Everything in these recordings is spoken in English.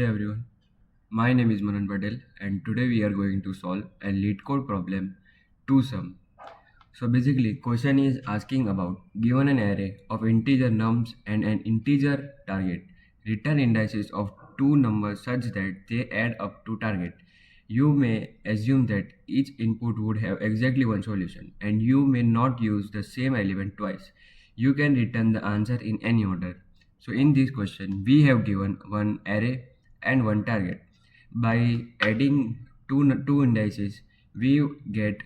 Hey everyone, my name is Manan Patel and today we are going to solve a LeetCode problem 2 sum. So basically question is asking about given an array of integer nums and an integer target, return indices of two numbers such that they add up to target. You may assume that each input would have exactly one solution and you may not use the same element twice. You can return the answer in any order. So in this question we have given one array and one target. By adding two indices we get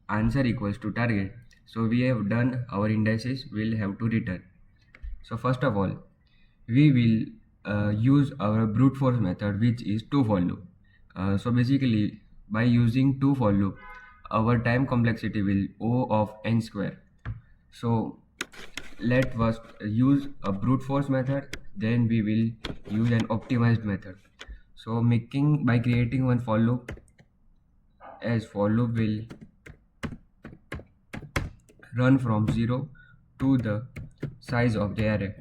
answer equals to target. So we have done our indices, we'll have to return. So first of all we will use our brute force method, which is to for loop. So basically by using to for loop our time complexity will O of n square. So let first use a brute force method, then we will use an optimized method. So making by creating one for loop, as for loop will run from 0 to the size of the array.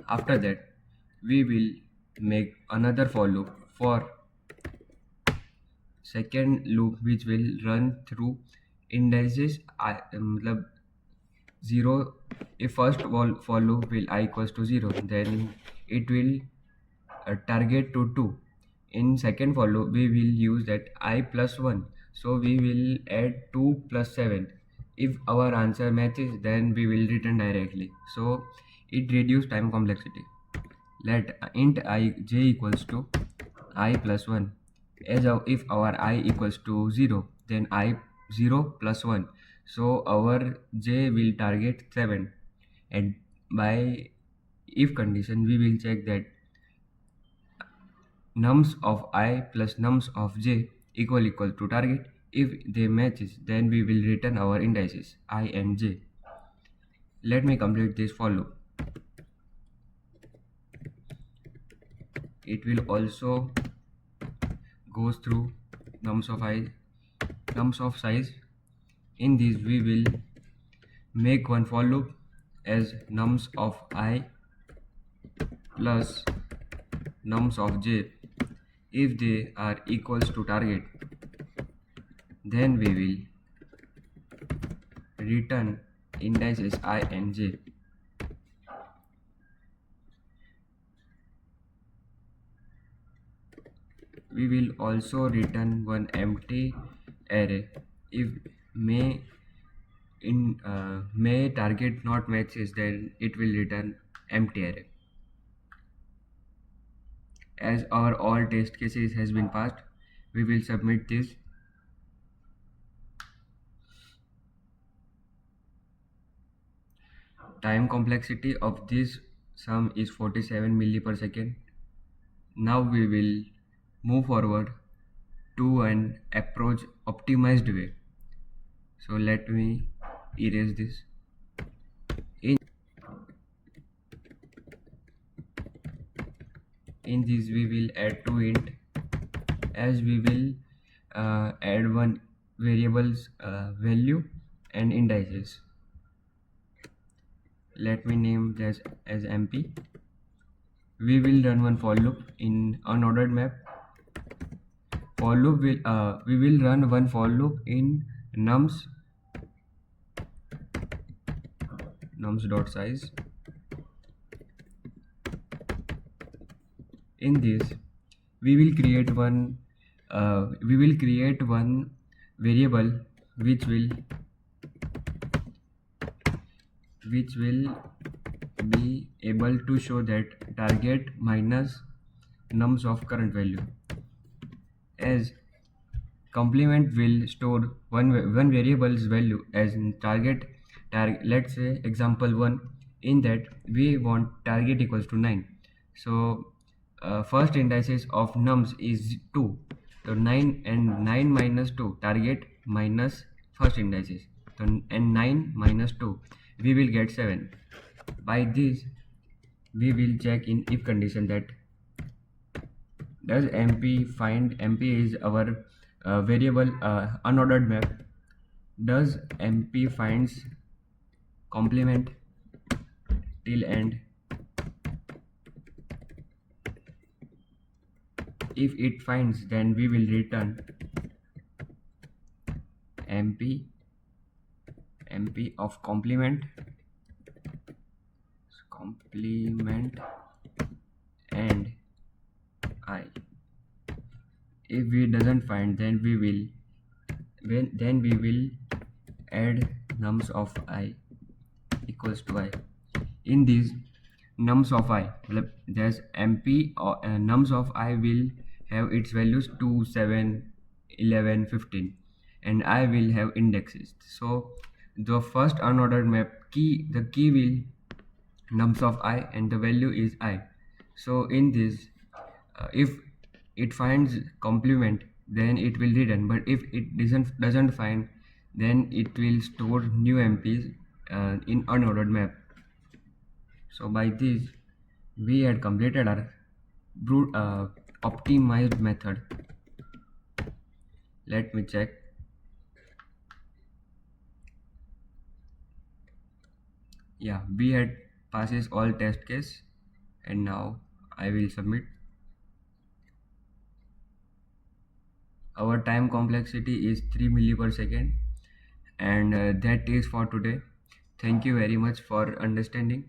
After that we will make another for loop for second loop, which will run through indices 0. If first for loop will I equals to 0, then it will target to 2. In second for loop we will use that I plus 1, so we will add 2 plus 7. If our answer matches, then we will return directly. So it reduces time complexity. Let int I j equals to I plus 1. As if our I equals to 0, then I 0 plus 1, so our j will target 7. And by if condition we will check that nums of I plus nums of j equal to target. If they matches, then we will return our indices I and j. Let me complete this for loop. It will also goes through nums of size. In this we will make one for loop as nums of I plus nums of j. If they are equals to target, then we will return indices I and j. We will also return one empty array if may target not matches, then it will return empty array. As our all test cases has been passed, we will submit this. Time complexity of this sum is 47 milli per second. Now we will move forward to an approach optimized way. So let me erase this. In this we will add two int, as we will add one variables value and indices. Let me name this as mp. We will run one for loop in unordered map. For loop will we will run one for loop in nums dot size. In this we will create one variable which will be able to show that target minus nums of current value. As complement will store one variable's value as in target. Let's say example 1, in that we want target equals to 9. So first indices of nums is 2, so 9 and 9 minus 2, target minus first indices, so and 9 minus 2 we will get 7. By this we will check in if condition that does mp find, mp is our variable unordered map, does mp finds complement. till end. If it finds, then we will return mp of complement and I. If we doesn't find, then we will add nums of I equals to I. In this nums of I, there's mp or nums of I will have its values 2, 7, 11, 15, and I will have indexes. So the first unordered map key, the key will nums of I and the value is I. So in this, if it finds complement, then it will return, but if it doesn't find, then it will store new MPs in unordered map. So by this we had completed our optimized method. Let me check. Yeah, we had passes all test case, and now I will submit. Our time complexity is 3 milli per second, and that is for today. Thank you very much for understanding.